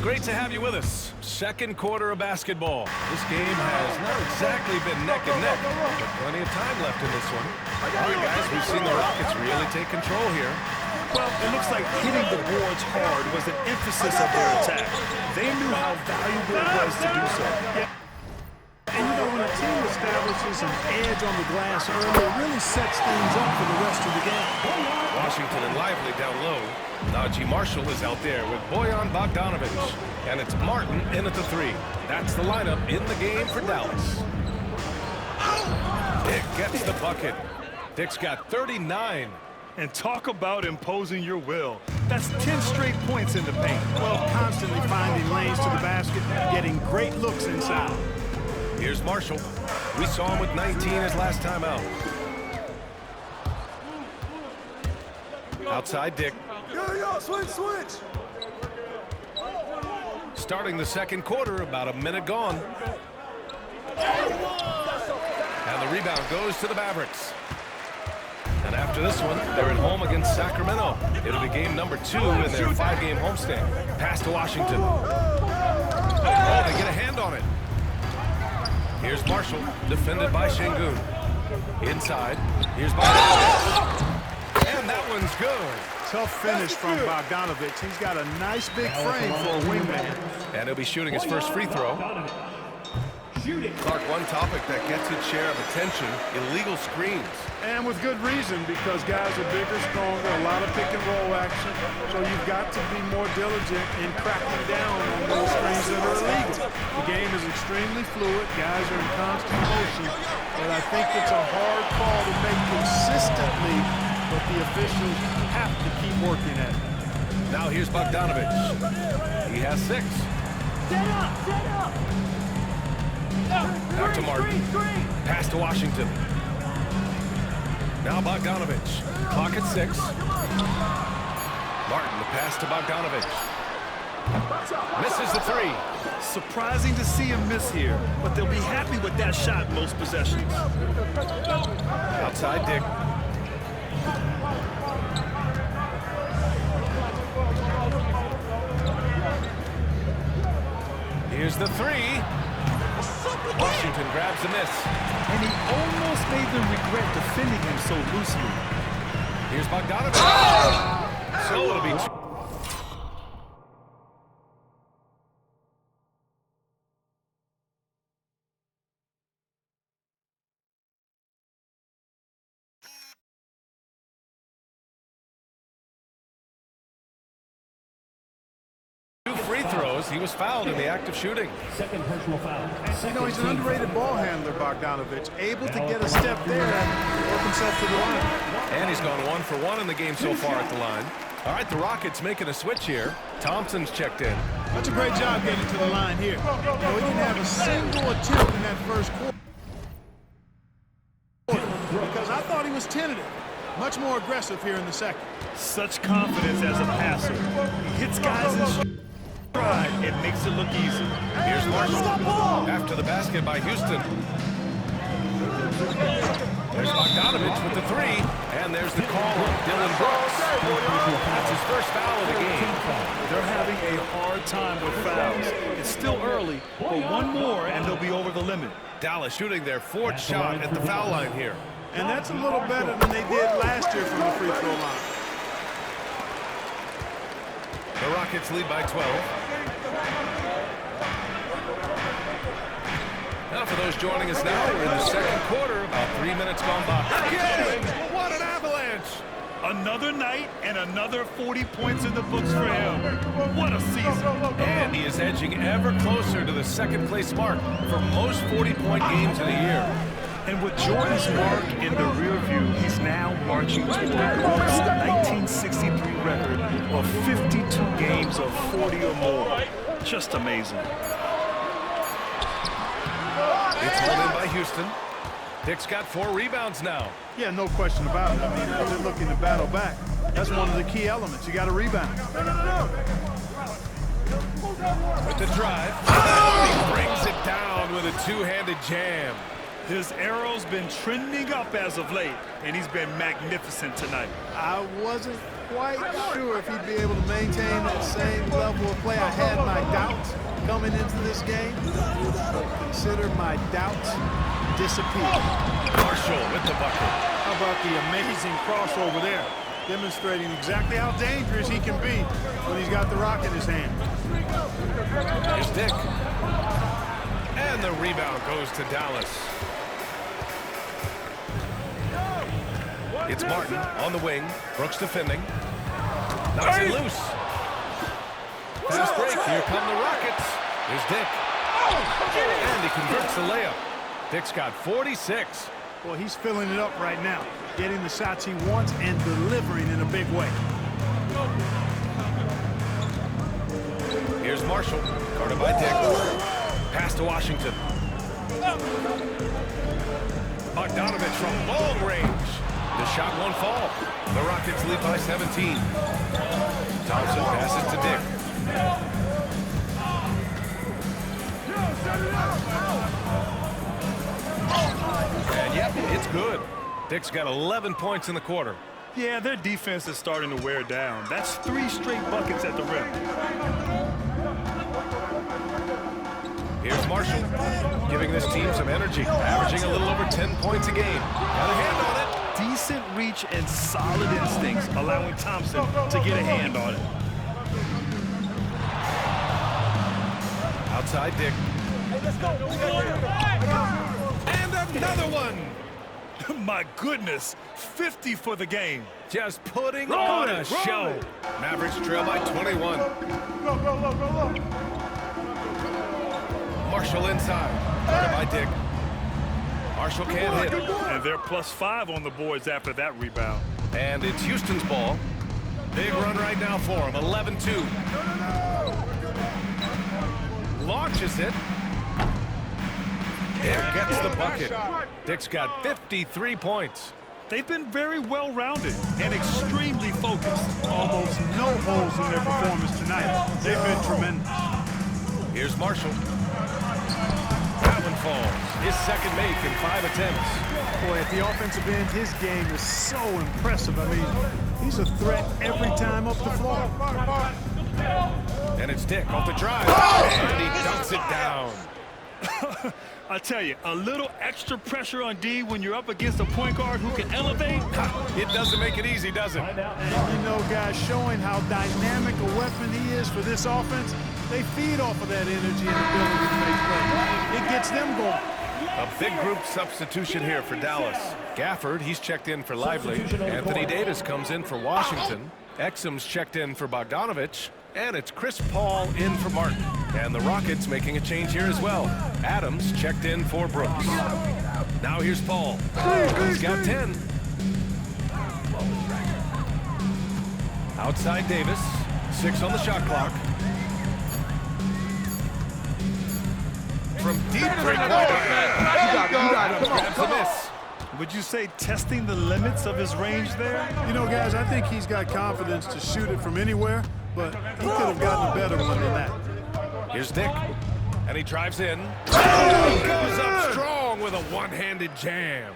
Great to have you with us. Second quarter of basketball. This game has not exactly been neck and neck, but plenty of time left in this one. All right, guys, we've seen the Rockets really take control here. Well, it looks like hitting the boards hard was an emphasis of their attack. They knew how valuable it was to do so. And you know, when a team establishes an edge on the glass early, it really sets things up for the rest of the game. Washington and Lively down low. Najee Marshall is out there with Bojan Bogdanovic. And it's Martin in at the three. That's the lineup in the game for Dallas. Dick gets the bucket. Dick's got 39. And talk about imposing your will. That's 10 straight points in the paint. Well, constantly finding lanes to the basket, getting great looks inside. Here's Marshall. We saw him with 19 his last time out. Outside Dick. Switch. Starting the second quarter, about a minute gone. And the rebound goes to the Mavericks. And after this one, they're at home against Sacramento. It'll be game number 2 in their 5-game homestand. Pass to Washington. Oh, they get a hand on it. Here's Marshall, defended by Şengün. Inside, here's Bogdanovic. And that one's good. Tough finish from Bogdanovic. He's got a nice big frame for a wingman. And he'll be shooting his first free throw. Clark, one topic that gets its share of attention, illegal screens. And with good reason, because guys are bigger, stronger, a lot of pick-and-roll action. So you've got to be more diligent in cracking down on those screens that are illegal. The game is extremely fluid. Guys are in constant motion. But I think it's a hard call to make consistently, but the officials have to keep working at it. Now here's Bogdanovic. He has 6. Set up. Back to Martin. Pass to Washington. Now Bogdanovic. Clock at 6. Martin, the pass to Bogdanovic. Misses the 3. Surprising to see him miss here, but they'll be happy with that shot most possessions. Outside Dick. Here's the 3. Washington grabs the miss. And he almost made them regret defending him so loosely. Here's Bogdanovic. So it'll be 2. Free throws. He was fouled in the act of shooting. Second personal foul. You know, he's an underrated ball handler, Bogdanovic, able to get a step there and work himself to the line. And he's gone 1 for 1 in the game so far at the line. All right, the Rockets making a switch here. Thompson's checked in. That's a great job getting to the line here. You know, he didn't have a single attempt in that first quarter because I thought he was tentative. Much more aggressive here in the second. Such confidence as a passer. He hits guys in stride and makes it look easy. Here's Marshall after the basket by Houston. There's Bogdanovic with the 3, and there's the call on Dylan Brooks. That's his first foul of the game. They're having a hard time with fouls. It's still early, but one more and they'll be over the limit. Dallas shooting their 4th shot at the foul line here. And that's a little better than they did last year from the free throw line. The Rockets lead by 12. Now for those joining us now, we're in the second quarter, about 3 minutes gone by. Again! What an avalanche! Another night and another 40 points in the books for him. What a season. And he is edging ever closer to the second-place mark for most 40-point games in a year. And with Jordan's mark in the rear view, he's now marching toward Brooks' 1963 record of 52 games of 40 or more. Just amazing. It's held in by Houston. Dick's got 4 rebounds now. Yeah, no question about it. I mean, they're looking to battle back. That's one of the key elements. You got to rebound. With the drive. He brings it down with a 2-handed jam. His arrow's been trending up as of late, and he's been magnificent tonight. I wasn't quite sure if he'd be able to maintain that same level of play. I had my doubts coming into this game. Consider my doubts disappeared. Marshall with the bucket. How about the amazing crossover there? Demonstrating exactly how dangerous he can be when he's got the rock in his hand. Here's Dick. And the rebound goes to Dallas. It's Martin on the wing. Brooks defending. Knocks it loose. Fast break. Here come the Rockets. Here's Dick. And he converts the layup. Dick's got 46. Well, he's filling it up right now, getting the shots he wants and delivering in a big way. Here's Marshall. Guarded by Dick. Pass to Washington. Bogdanovich from long range. The shot won't fall. The Rockets lead by 17. Thompson passes to Dick. And yep, it's good. Dick's got 11 points in the quarter. Yeah, their defense is starting to wear down. That's 3 straight buckets at the rim. Here's Marshall, giving this team some energy, averaging a little over 10 points a game. Got a hand on it. Decent reach and solid instincts, allowing Thompson to get a hand on it. Outside Dick. And another one. My goodness, 50 for the game. Just putting on a show. Mavericks trail by 21. Marshall inside. Guarded by Dick. Marshall can't hit. And they're +5 on the boards after that rebound. And it's Houston's ball. Big run right now for him. 11-2. Launches it. Dick gets the bucket. Dick's got 53 points. They've been very well-rounded and extremely focused. Almost no holes in their performance tonight. They've been tremendous. Here's Marshall. That one falls. His second make in 5 attempts. Boy, at the offensive end, his game is so impressive. I mean, he's a threat every time up the floor. And it's Dick off the drive. And he dunks it down. I tell you, a little extra pressure on D when you're up against a point guard who can elevate. It doesn't make it easy, does it? And you know, guys, showing how dynamic a weapon he is for this offense, they feed off of that energy and ability to make plays. It gets them going. A big group substitution here for Dallas. Gafford, he's checked in for Lively. Anthony Davis comes in for Washington. Exum's checked in for Bogdanovich. And it's Chris Paul in for Martin. And the Rockets making a change here as well. Adams checked in for Brooks. Now here's Paul. He's got 10. Outside Davis. 6 on the shot clock. From deep three-pointer. Grabs the miss. Would you say testing the limits of his range there? You know, guys, I think he's got confidence to shoot it from anywhere, but he could have gotten a better one than that. Here's Dick, and he drives in. He goes up strong with a one-handed jam.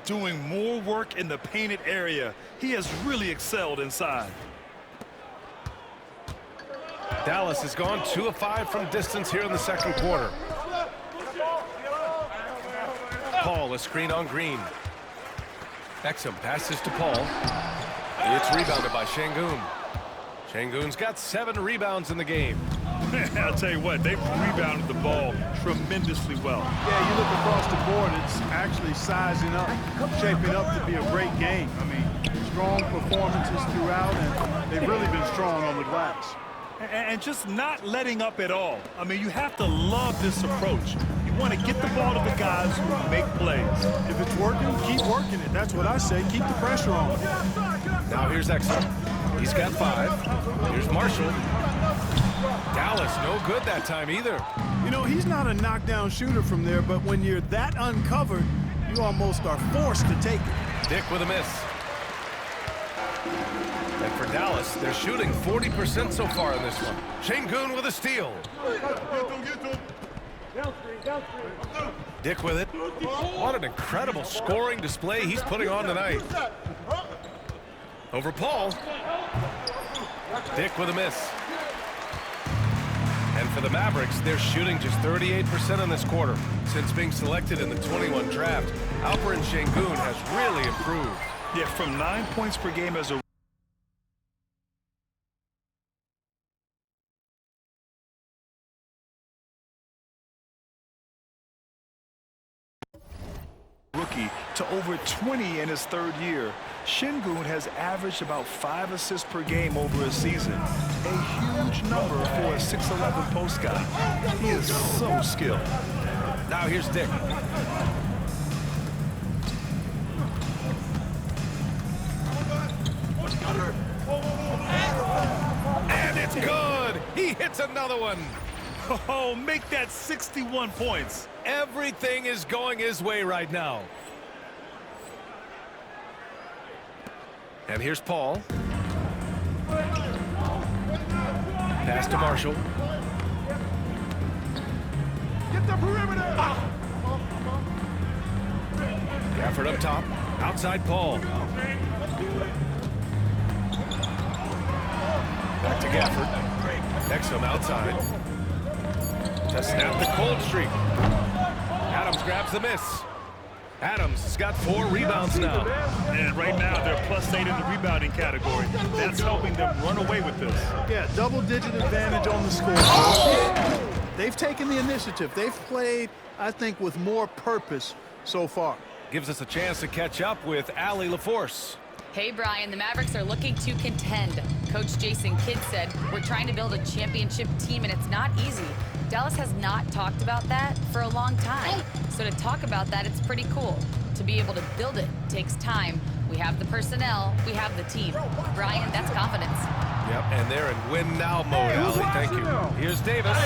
Doing more work in the painted area. He has really excelled inside. Dallas has gone 2 of 5 from distance here in the second quarter. Paul, a screen on Green. Exum passes to Paul. It's rebounded by Şengün. Şengün's got 7 rebounds in the game. I'll tell you what, they've rebounded the ball tremendously well. Yeah, you look across the board, it's actually sizing up, shaping up to be a great game. I mean, strong performances throughout, and they've really been strong on the glass. And just not letting up at all. I mean, you have to love this approach. You want to get the ball to the guys who make plays. If it's working, keep working it. That's what I say. Keep the pressure on. Now here's Exum. He's got 5. Here's Marshall. Dallas, no good that time either. You know, he's not a knockdown shooter from there, but when you're that uncovered, you almost are forced to take it. Dick with a miss. And for Dallas, they're shooting 40% so far in this one. Şengün with a steal. Dick with it. What an incredible scoring display he's putting on tonight. Over Paul. Dick with a miss. And for the Mavericks, they're shooting just 38% in this quarter. Since being selected in the 21 draft, Alperen Sengun has really improved. Yeah, from 9 points per game as a rookie to over 20 in his third year. Sengun has averaged about 5 assists per game over a season. A huge number for a 6'11" post guy. He is so skilled. Now here's Dick. And it's good. He hits another one. Oh, make that 61 points. Everything is going his way right now. And here's Paul. Pass to Marshall. Get the perimeter! Gafford up top. Outside Paul. Back to Gafford. Exum outside. To snap the cold streak. Adams grabs the miss. Adams has got 4 rebounds now. And right now they're +8 in the rebounding category. That's helping them run away with this. Yeah, double-digit advantage on the scoreboard. They've taken the initiative. They've played, I think, with more purpose so far. Gives us a chance to catch up with Allie LaForce. Hey, Brian, the Mavericks are looking to contend. Coach Jason Kidd said, we're trying to build a championship team, and it's not easy. Dallas has not talked about that for a long time. So to talk about that, it's pretty cool. To be able to build it takes time. We have the personnel, we have the team. Brian, that's confidence. Yep, and they're in win-now mode, Allie. Thank you. Here's Davis.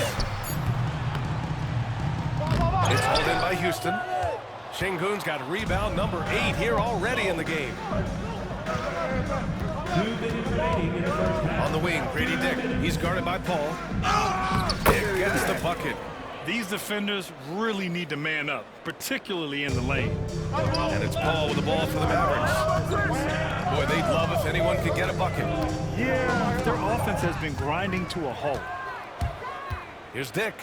It's hauled in by Houston. Sengun's got rebound number 8 here already in the game. On the wing, Grady Dick. He's guarded by Paul. Dick gets the bucket. These defenders really need to man up, particularly in the lane. And it's Paul with the ball for the Mavericks. Boy, they'd love if anyone could get a bucket. Yeah, their offense has been grinding to a halt. Here's Dick.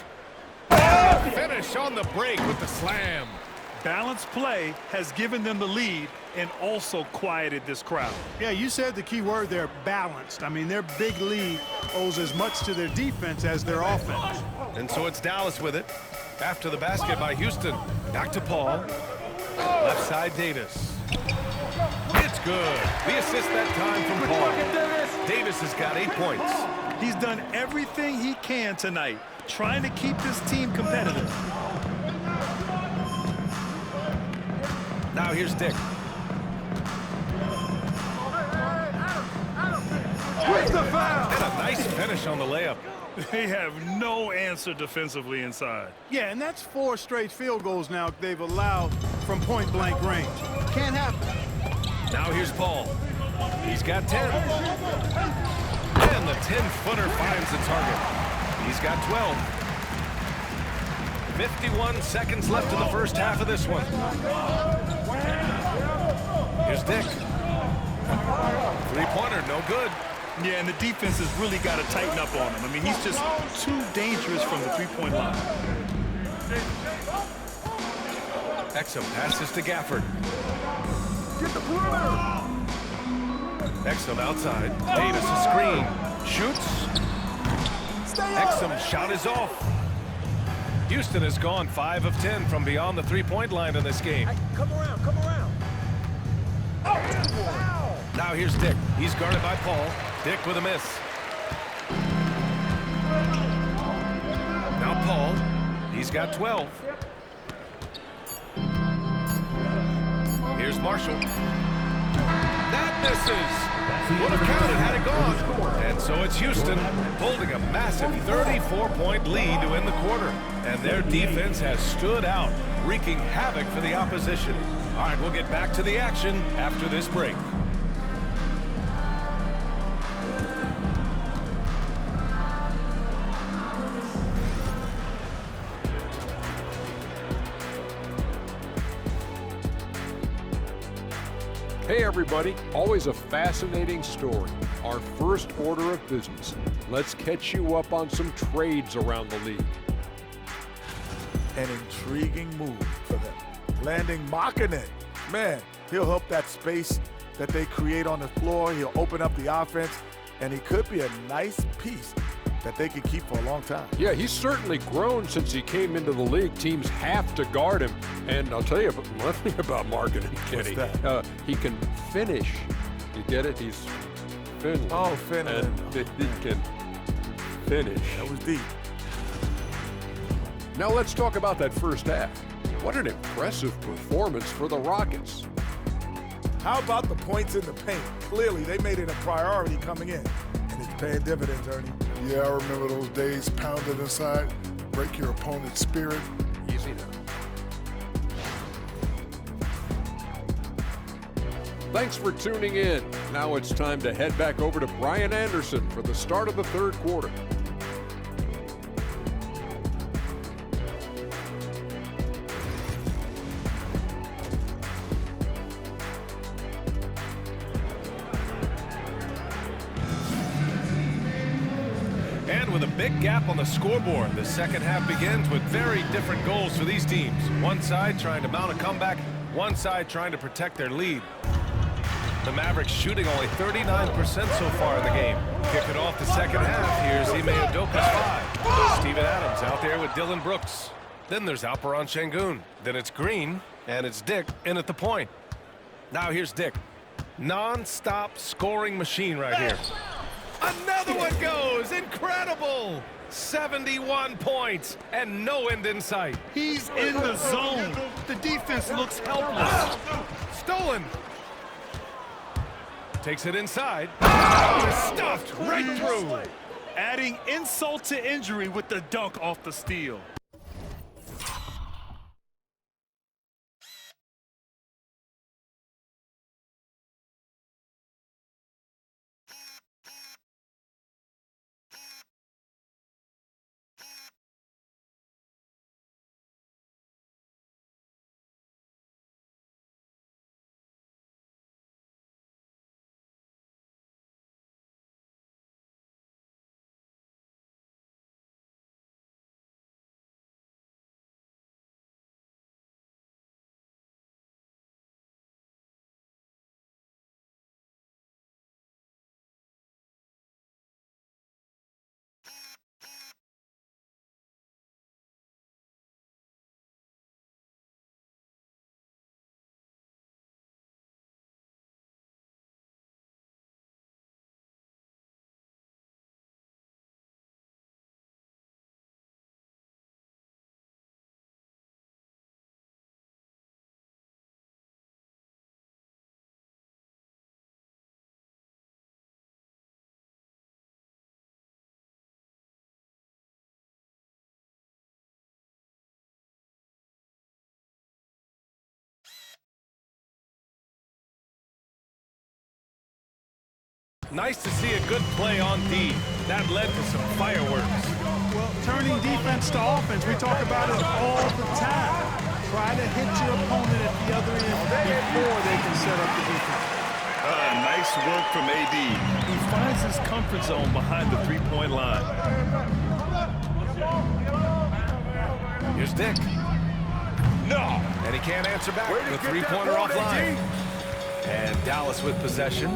And finish on the break with the slam. Balanced play has given them the lead and also quieted this crowd. Yeah, you said the key word there, balanced. I mean, their big lead owes as much to their defense as their offense. And so it's Dallas with it. After the basket by Houston. Back to Paul. Left side Davis. It's good. The assist that time from Paul. Davis has got 8 points. He's done everything he can tonight, trying to keep this team competitive. Now here's Dick. Where's the foul? And a nice finish on the layup. They have no answer defensively inside. Yeah, and that's 4 straight field goals now they've allowed from point-blank range. Can't happen. Now here's Paul. He's got 10. And the 10-footer finds the target. He's got 12. 51 seconds left in the first half of this one. Here's Dick. 3-pointer, no good. Yeah, and the defense has really got to tighten up on him. I mean, he's just too dangerous from the three-point line. Exum passes to Gafford. Get the perimeter! Exum outside. Davis a screen. Shoots. Exum's shot is off. Houston has gone 5 of 10 from beyond the three-point line in this game. Hey, come around, come around. Now here's Dick. He's guarded by Paul. Dick with a miss. Now Paul. He's got 12. Here's Marshall. That misses. Would have counted had it gone. And so it's Houston holding a massive 34-point lead to win the quarter. And their defense has stood out, wreaking havoc for the opposition. All right, we'll get back to the action after this break. Hey everybody, always a fascinating story. our first order of business. Let's catch you up on some trades around the league. An intriguing move for them. Landing Markkanen. Man, he'll help that space that they create on the floor. He'll open up the offense, and he could be a nice piece that they can keep for a long time. Yeah, he's certainly grown since he came into the league. Teams have to guard him. And I'll tell you one thing about Markkanen, Kenny. He can finish. You get it? He's Finland. Oh, Finland. And he can finish. That was deep. Now let's talk about that first half. What an impressive performance for the Rockets. How about the points in the paint? Clearly, they made it a priority coming in, and it's paying dividends, Ernie. Yeah, I remember those days pounded inside, break your opponent's spirit. Easy now. Thanks for tuning in. Now it's time to head back over to Brian Anderson for the start of the third quarter. And with a big gap on the scoreboard, the second half begins with very different goals for these teams. One side trying to mount a comeback, one side trying to protect their lead. The Mavericks shooting only 39% so far in the game. Kicking off the second half, here's Ime Udoka's 5. Steven Adams out there with Dylan Brooks. Then there's Alperen Sengun. Then it's Green, and it's Dick in at the point. Now here's Dick. Non-stop scoring machine right here. Another one goes! Incredible! 71 points and no end in sight. He's in the zone. The defense looks helpless. Stolen. Takes it inside. Oh, stuffed right through. Adding insult to injury with the dunk off the steal. Nice to see a good play on D. That led to some fireworks. Well, turning defense to offense, we talk about it all the time. Try to hit your opponent at the other end before they can set up the defense. Nice work from AD. He finds his comfort zone behind the three-point line. Here's Dick. No! And he can't answer back. The three-pointer offline. And Dallas with possession.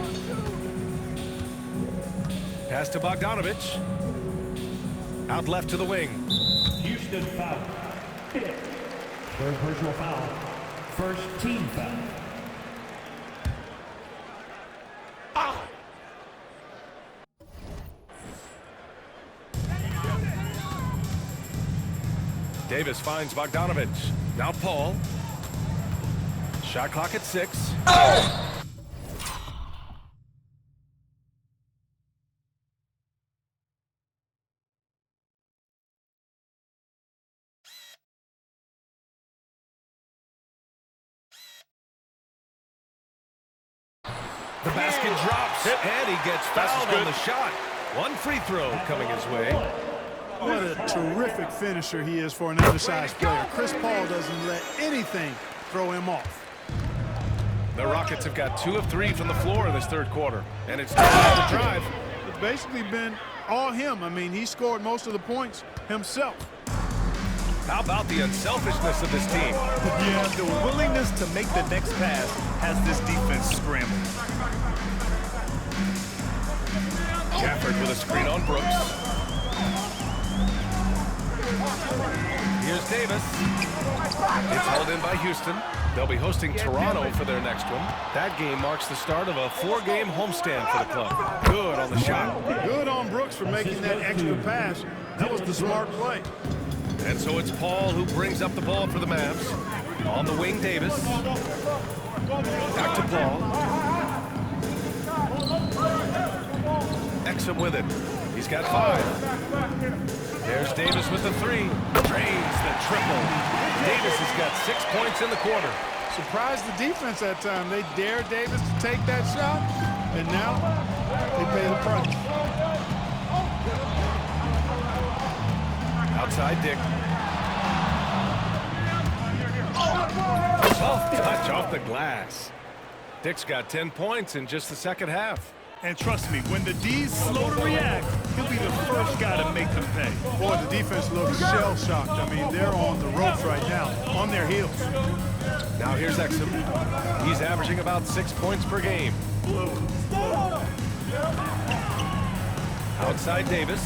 Pass to Bogdanovich. Out left to the wing. Houston foul. Third personal foul. First team foul. Davis finds Bogdanovich. Now Paul. Shot clock at 6. The basket drops, and he gets fouled on the shot. One free throw coming his way. What a terrific finisher he is for an undersized player. Chris Paul doesn't let anything throw him off. The Rockets have got 2 of 3 from the floor in this third quarter, and it's time to drive. It's basically been all him. I mean, he scored most of the points himself. How about the unselfishness of this team? Yeah, the willingness to make the next pass has this defense scrambled. Gafford with a screen on Brooks. Here's Davis. It's held in by Houston. They'll be hosting Toronto for their next one. That game marks the start of a 4-game homestand for the club. Good on the shot. Good on Brooks for making that extra pass. That was the smart play. And so it's Paul who brings up the ball for the Mavs. On the wing, Davis. Back to Paul. Exum with it. He's got 5. There's Davis with the 3. Drains the triple. Davis has got 6 points in the quarter. Surprised the defense that time. They dared Davis to take that shot, and now they pay the price. Outside Dick. Soft touch off the glass. Dick's got 10 points in just the second half. And trust me, when the D's slow to react, he'll be the first guy to make them pay. Boy, the defense looks shell-shocked. I mean, they're on the ropes right now, on their heels. Now here's Exum. He's averaging about 6 points per game. Outside Davis.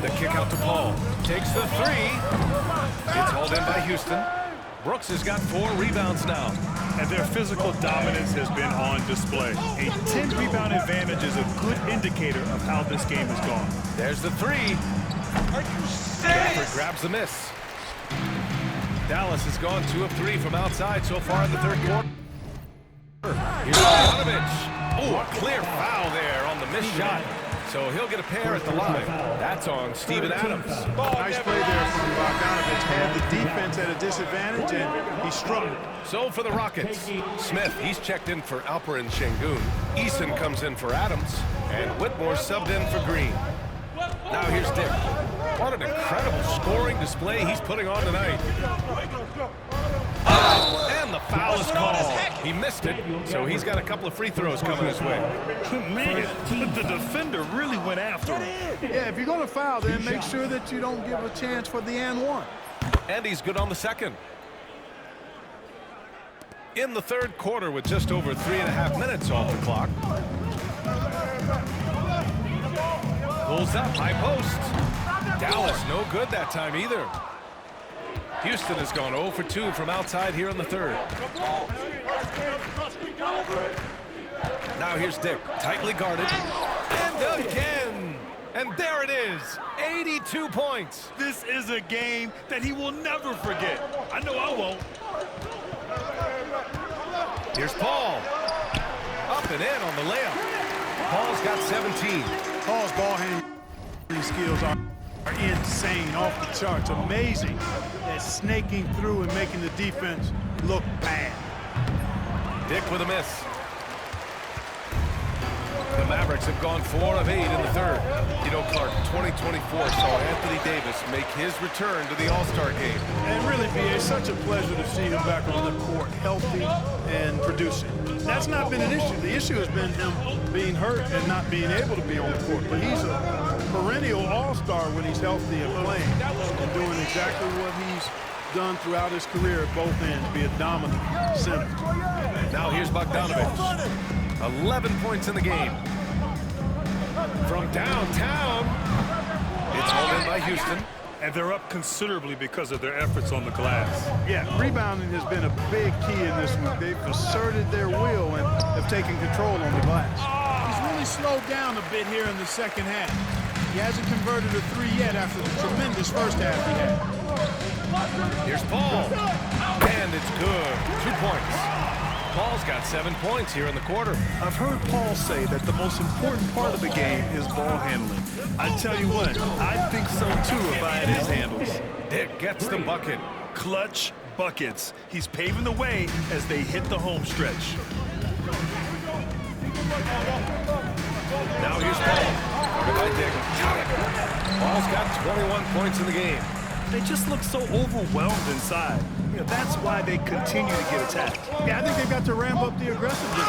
The kick out to Paul. Takes the 3. It's hauled in by Houston. Brooks has got 4 rebounds now. And their physical dominance has been on display. A 10-rebound advantage is a good indicator of how this game has gone. There's the 3. Are you serious? Gafford grabs the miss. Dallas has gone 2 of 3 from outside so far in the third quarter. Here's Bogdanovich. Oh, a clear foul there on the missed shot. So he'll get a pair at the line. That's on Steven Adams. Nice play there from Bogdanovich. Had the defense at a disadvantage, and he struggled. So for the Rockets, Smith, he's checked in for Alperen Şengün. Eason comes in for Adams, and Whitmore subbed in for Green. Now here's Dick. What an incredible scoring display he's putting on tonight. And the foul is called. He missed it, so he's got a couple of free throws coming his way. Man, the defender really went after him. Yeah, if you're going to foul, then make sure that you don't give a chance for the and one. And he's good on the second. In the third quarter with just over 3.5 minutes off the clock. Pulls up, high post. Dallas no good that time either. Houston has gone 0 for 2 from outside here in the third. Now here's Dick, tightly guarded. And again! And there it is, 82 points. This is a game that he will never forget. I know I won't. Here's Paul. Up and in on the layup. Paul's got 17. Paul's ball handling skills are insane, off the charts, amazing. They're snaking through and making the defense look bad. Dick with a miss. The Mavericks have gone 4 of 8 in the third. You know, Clark, 2024 saw Anthony Davis make his return to the All-Star game. And really, B.A., such a pleasure to see him back on the court, healthy and producing. That's not been an issue. The issue has been him being hurt and not being able to be on the court. But he's a perennial all-star when he's healthy and playing and doing exactly what he's done throughout his career at both ends, be a dominant center. Now here's Bogdanovich. 11 points in the game. From downtown, it's hauled in by Houston. And they're up considerably because of their efforts on the glass. Yeah, rebounding has been a big key in this one. They've asserted their will and have taken control on the glass. He's really slowed down a bit here in the second half. He hasn't converted a 3 yet after the tremendous first half he had. Here's Paul. And it's good. 2 points. Paul's got 7 points here in the quarter. I've heard Paul say that the most important part of the game is ball handling. I tell you what, I think so too if I had his handles. Dick gets the bucket. Clutch buckets. He's paving the way as they hit the home stretch. Now here's Paul. Guarded by Dick. Paul's got 21 points in the game. They just look so overwhelmed inside. You know, that's why they continue to get attacked. Yeah, I think they've got to ramp up the aggressiveness.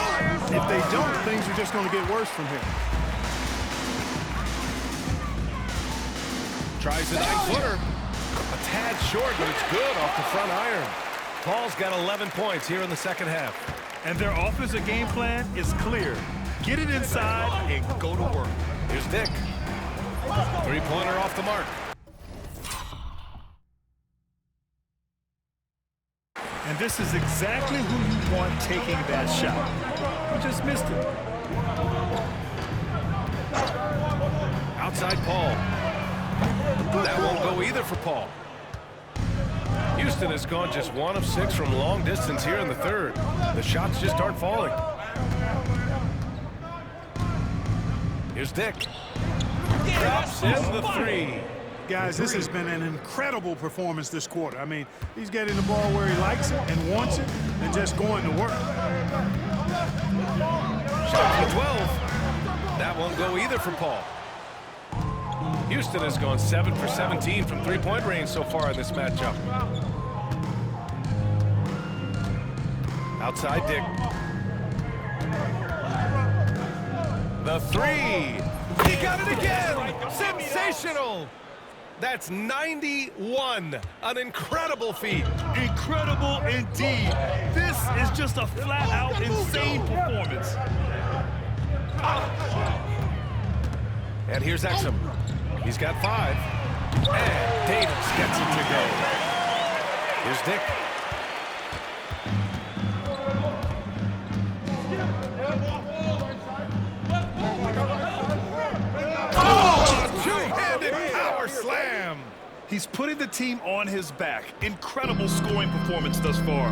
If they don't, things are just going to get worse from here. Tries a 9-footer. A tad short, but it's good off the front iron. Paul's got 11 points here in the second half. And their offensive game plan is clear. Get it inside and go to work. Here's Dick. Three-pointer off the mark. And this is exactly who you want taking that shot. You just missed it. Outside Paul. That won't go either for Paul. Houston has gone just 1 of 6 from long distance here in the third. The shots just aren't falling. Here's Dick. Drops in the three. Guys, this has been an incredible performance this quarter. I mean, he's getting the ball where he likes it and wants it and just going to work. Shot for 12. That won't go either for Paul. Houston has gone 7 for 17 from three-point range so far in this matchup. Outside Dick. The three. He got it again. Sensational. That's 91. An incredible feat. Incredible indeed. This is just a flat-out insane performance. And here's Exum. He's got 5. And Davis gets it to go. Here's Dick. Oh, two-handed power slam. He's putting the team on his back. Incredible scoring performance thus far.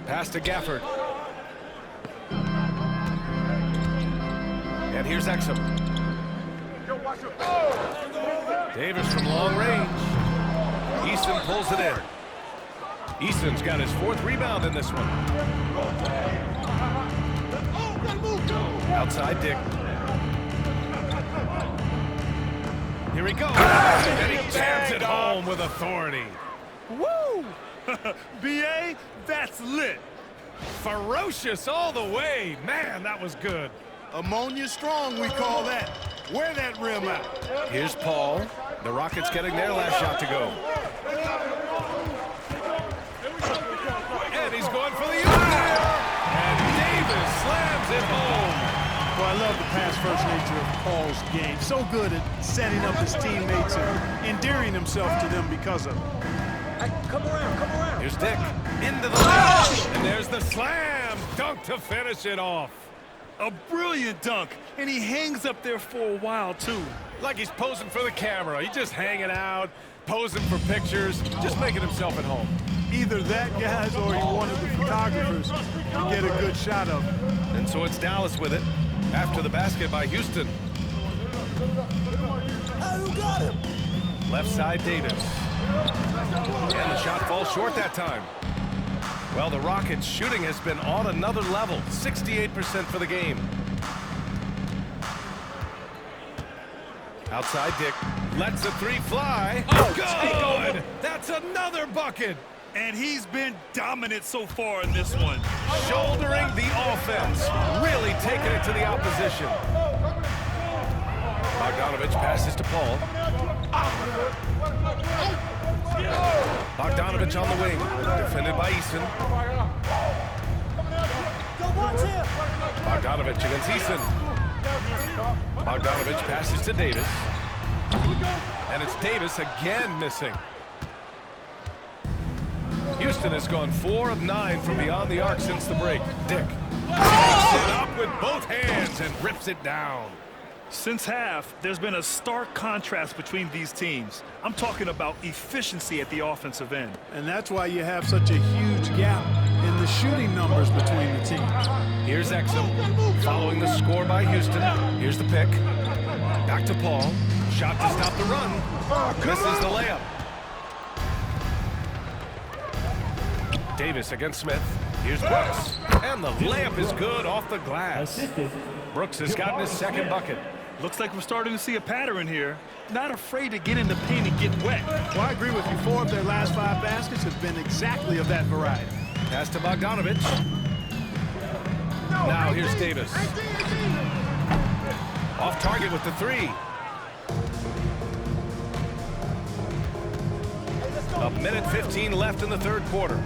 Pass to Gafford. And here's Exum. Davis from long range. Easton pulls it in. Easton's got his 4th rebound in this one. Outside Dick. Here he goes. And he jams it home with authority. Woo! B.A., that's lit. Ferocious all the way. Man, that was good. Ammonia strong, we call that. Wear that rim out. Here's Paul. The Rockets getting their last shot to go. And he's going for the opener. And Davis slams it home. Well, I love the pass-first nature of Paul's game. So good at setting up his teammates and endearing himself to them because of it. Hey, come around. Here's Dick. Into the lane. And there's the slam. Dunk to finish it off. A brilliant dunk, and he hangs up there for a while, too. Like he's posing for the camera. He's just hanging out, posing for pictures, just making himself at home. Either that, guys, or he wanted the photographers to get a good shot of him. And so it's Dallas with it after the basket by Houston. Who got him? Left side, Davis. And the shot falls short that time. Well, the Rockets' shooting has been on another level, 68% for the game. Outside Dick, lets a three fly. Oh, good! That's another bucket! And he's been dominant so far in this one. Shouldering the offense, really taking it to the opposition. Bogdanovich passes to Paul. Bogdanovich on the wing, defended by Eason. Bogdanovich against Eason. Bogdanovich passes to Davis. And it's Davis again missing. Houston has gone 4 of 9 from beyond the arc since the break. Dick takes it up with both hands and rips it down. Since half, there's been a stark contrast between these teams. I'm talking about efficiency at the offensive end. And that's why you have such a huge gap in the shooting numbers between the teams. Here's Exum following the score by Houston. Here's the pick. Back to Paul. Shot to stop the run. Misses the layup. Davis against Smith. Here's Brooks. And the layup is good off the glass. Brooks has gotten his second bucket. Looks like we're starting to see a pattern here. Not afraid to get in the paint and get wet. Well, I agree with you. 4 of their last 5 baskets have been exactly of that variety. Pass to Bogdanovic. Now here's Davis. Off target with the 3. A minute 15 left in the third quarter.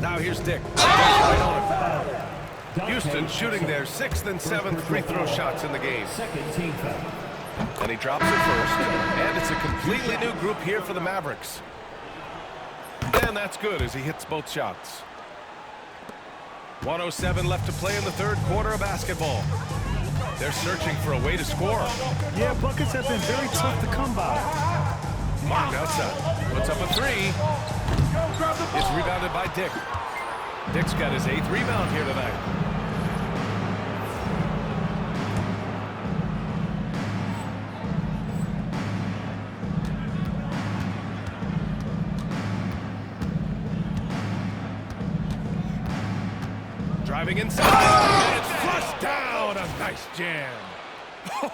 Now here's Dick. Right on him. Houston shooting their 6th and 7th free throw shots in the game. Second team foul. And he drops it first. And it's a completely new group here for the Mavericks. And that's good as he hits both shots. 1:07 left to play in the third quarter of basketball. They're searching for a way to score. Yeah, buckets have been very tough to come by. Martin outside. Puts up a 3. It's rebounded by Dick. Dick's got his 8th rebound here tonight. Driving inside. And it's flushed down. A nice jam.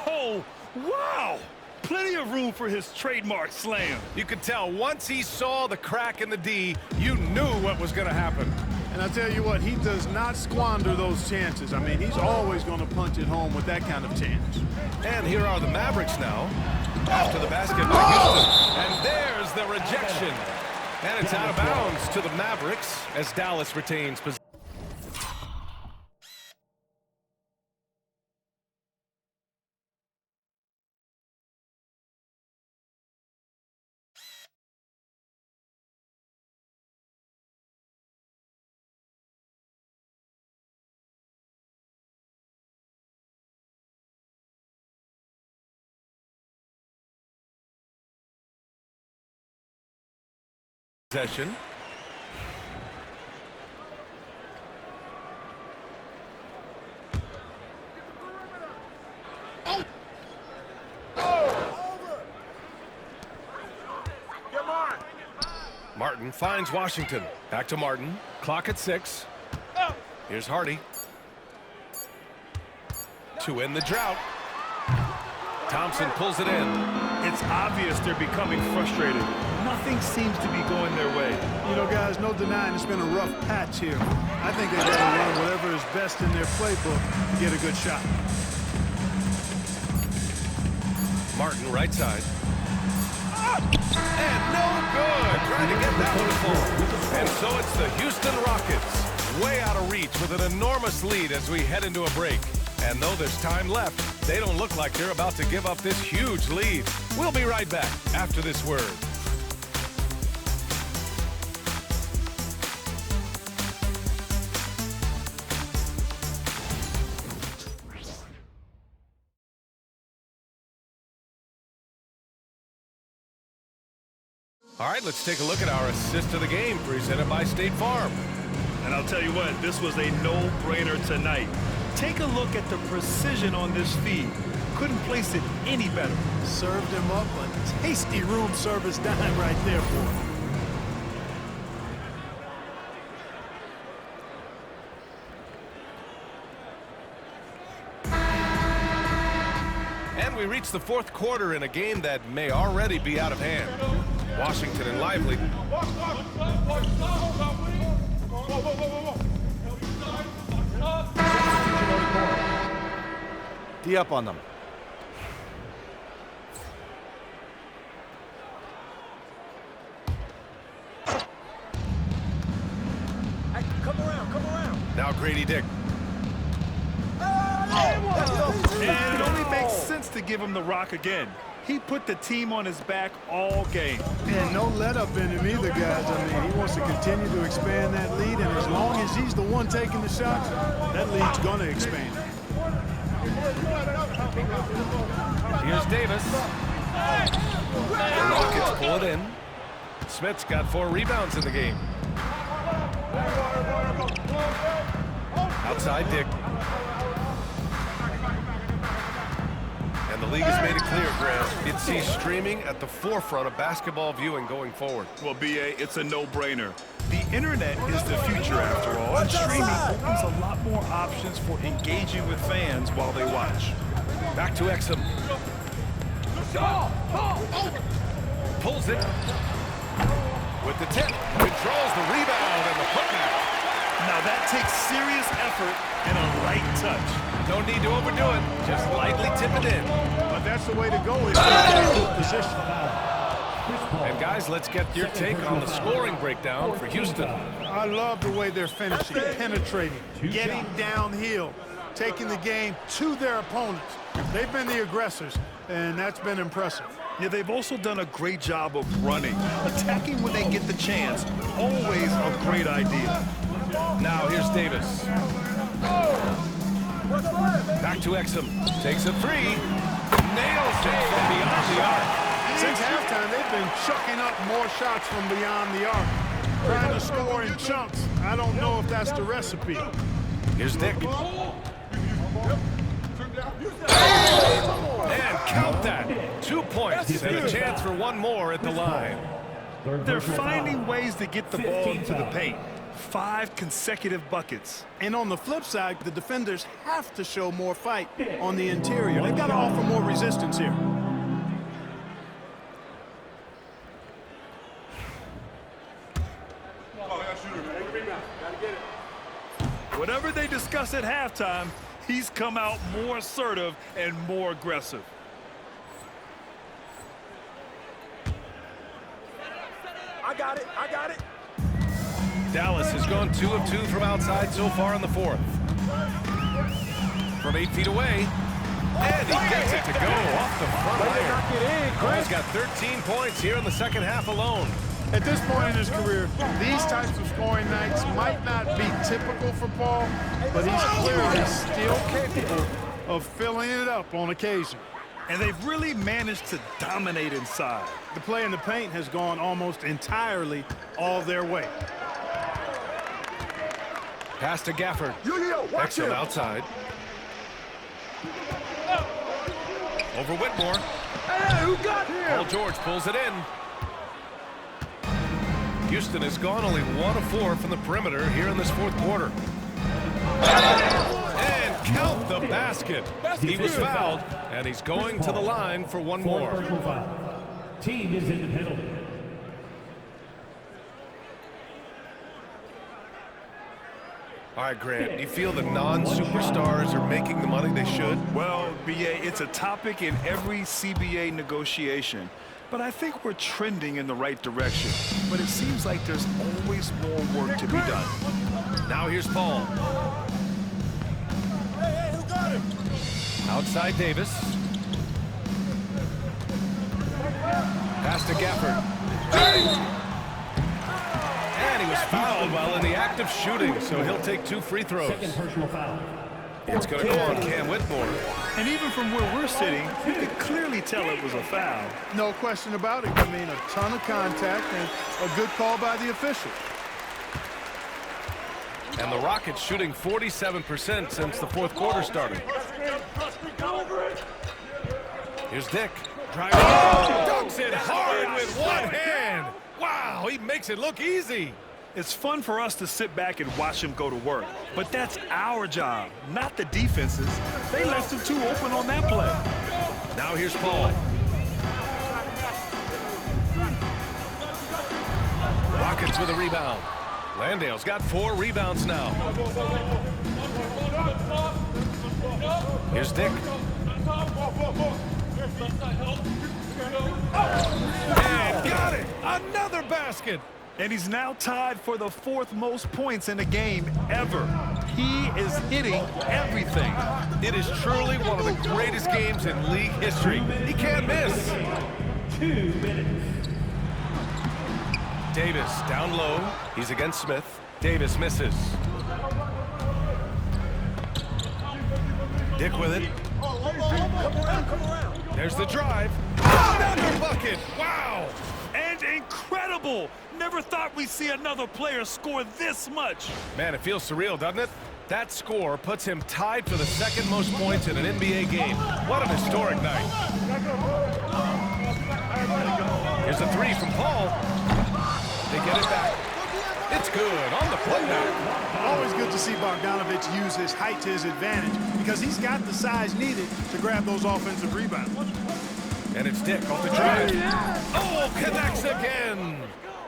Oh, wow! Plenty of room for his trademark slam. You could tell once he saw the crack in the D, you knew what was going to happen. And I tell you what, he does not squander those chances. I mean, he's always going to punch it home with that kind of chance. And here are the Mavericks now. After the basket by Houston. And there's the rejection. And it's out of bounds to the Mavericks as Dallas retains possession. Martin finds Washington. Back to Martin. Clock at 6. Here's Hardy. To end the drought. Thompson pulls it in. It's obvious they're becoming frustrated. Nothing seems to be going their way. You know, guys, no denying it's been a rough patch here. I think they got to run whatever is best in their playbook to get a good shot. Martin right side. And no good. Trying to get that one full. And so it's the Houston Rockets. Way out of reach with an enormous lead as we head into a break. And though there's time left, they don't look like they're about to give up this huge lead. We'll be right back after this word. All right, let's take a look at our assist of the game presented by State Farm. And I'll tell you what, this was a no-brainer tonight. Take a look at the precision on this feed. Couldn't place it any better. Served him up a tasty room service dime right there for him. And we reach the fourth quarter in a game that may already be out of hand. Washington and Lively. D up on them. Hey, come around. Now Grady Dick. And it only makes sense to give him the rock again. He put the team on his back all game. And no let up in him either, guys. I mean, he wants to continue to expand that lead, and as long as he's the one taking the shots, that lead's going to expand. Here's Davis. The Rockets pull it in. Smith's got 4 rebounds in the game. Outside Dick. And And the league has made it clear, Grant, it sees streaming at the forefront of basketball viewing going forward. Well, B.A., it's a no-brainer. The internet is the future, after all, and streaming opens a lot more options for engaging with fans while they watch. Back to Exum. Pulls it. With the tip. Controls the rebound and the putback. Now that takes serious effort and a light touch. No need to overdo it. Just lightly tip it in. But that's the way to go if you're in position. And guys, let's get your take on the scoring breakdown for Houston. I love the way they're finishing, penetrating, getting downhill, taking the game to their opponents. They've been the aggressors, and that's been impressive. Yeah, they've also done a great job of running. Attacking when they get the chance, always a great idea. Now here's Davis. Back to Exum. Takes a three. Nails it from beyond the arc. Since halftime, they've been chucking up more shots from beyond the arc. Trying to score in chunks. I don't know if that's the recipe. Here's Dick. And count that. 2 points and a chance for one more at the line. They're finding ways to get the ball into the paint. 5 consecutive buckets. And on the flip side, the defenders have to show more fight on the interior. They've got to offer more resistance here. Whatever they discuss at halftime, he's come out more assertive and more aggressive. I got it. I got it. Dallas has gone 2 of 2 from outside so far in the fourth. From 8 feet away. And he gets it to go off the front iron. He's got 13 points here in the second half alone. At this point in his career, these types of scoring nights might not be typical for Paul, but he's clearly still capable of filling it up on occasion. And they've really managed to dominate inside. The play in the paint has gone almost entirely all their way. Pass to Gafford. Exum outside. Over Whitmore. Hey, who got him? Paul George pulls it in. Houston has gone only 1 of 4 from the perimeter here in this fourth quarter. And count the basket. He was fouled, and he's going to the line for one more. Team is in the penalty. All right, Grant, do you feel the non-superstars are making the money they should? Well, B.A., it's a topic in every CBA negotiation. But I think we're trending in the right direction. But it seems like there's always more work to be done. Now here's Paul. Hey, who got him? Outside Davis. Pass to Gafford. And he was fouled while in the act of shooting, so he'll take 2 free throws. Second personal foul. It's going to go on Cam Whitmore. And even from where we're sitting, you could clearly tell it was a foul. No question about it. I mean, a ton of contact and a good call by the official. And the Rockets shooting 47% since the fourth quarter started. Here's Dick. Driving. Oh, dunks it hard with one hand. Wow, he makes it look easy. It's fun for us to sit back and watch him go to work. But that's our job, not the defense's. They left him too open on that play. Now here's Paul. Rockets with a rebound. Landale's got 4 rebounds now. Here's Dick. And got it! Another basket! And he's now tied for the 4th most points in a game ever. He is hitting everything. It is truly one of the greatest games in league history. He can't miss. 2 minutes. Davis down low. He's against Smith. Davis misses. Dick with it. Come around. There's the drive. Another bucket. Wow. And incredible. Never thought we'd see another player score this much. Man, it feels surreal, doesn't it? That score puts him tied for the second most points in an NBA game. What an historic night. Here's a three from Paul. They get it back. It's good on the playback. Always good to see Bogdanovic use his height to his advantage because he's got the size needed to grab those offensive rebounds. And it's Dick off the drive. Oh, connects again.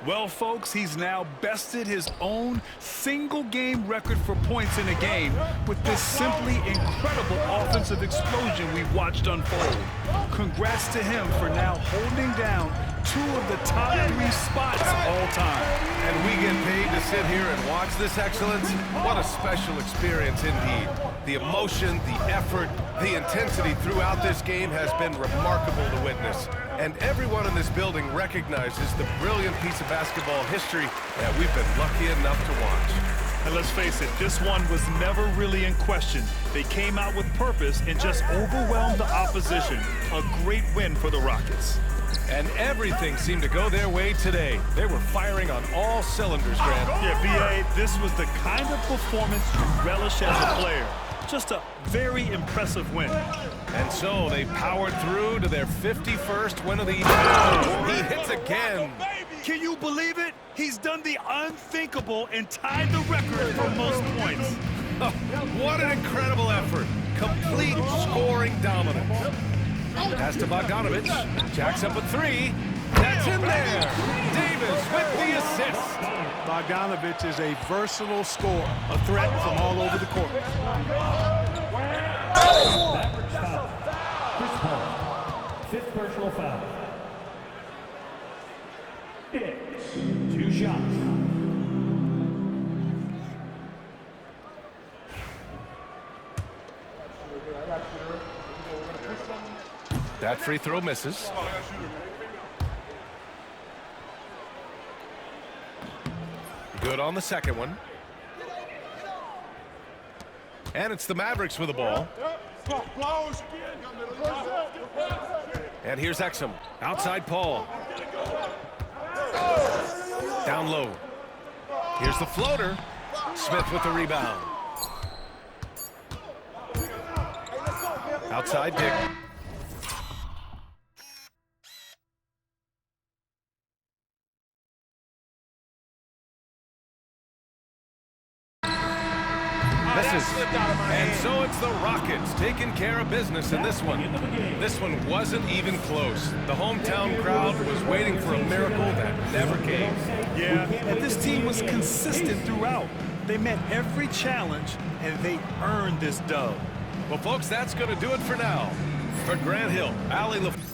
Well, folks, he's now bested his own single-game record for points in a game with this simply incredible offensive explosion we've watched unfold. Congrats to him for now holding down 2 of the top 3 spots all time. And we get paid to sit here and watch this excellence. What a special experience indeed. The emotion, the effort, the intensity throughout this game has been remarkable to witness. And everyone in this building recognizes the brilliant piece of basketball history that we've been lucky enough to watch. And let's face it, this one was never really in question. They came out with purpose and just overwhelmed the opposition. A great win for the Rockets. And everything seemed to go their way today. They were firing on all cylinders, Grant. Yeah, B.A., this was the kind of performance you relish as a player. Just a very impressive win. And so they powered through to their 51st win of the year. He hits again. Can you believe it? He's done the unthinkable and tied the record for most points. What an incredible effort. Complete scoring dominance. Pass to Bogdanovic. Jacks up a 3. That's in there. Davis with the assist. Bogdanovic is a versatile scorer, a threat from all over the court. Mavericks foul. Chris Paul. 5th personal foul. Hicks. 2 shots. That free throw misses. Good on the second one. And it's the Mavericks with the ball. And here's Exum. Outside Paul. Down low. Here's the floater. Smith with the rebound. Outside Dick. And so it's the Rockets taking care of business in this one. This one wasn't even close. The hometown crowd was waiting for a miracle that never came. Yeah, and this team was consistent throughout. They met every challenge, and they earned this dub. Well, folks, that's going to do it for now. For Grant Hill, Allie LaFleur.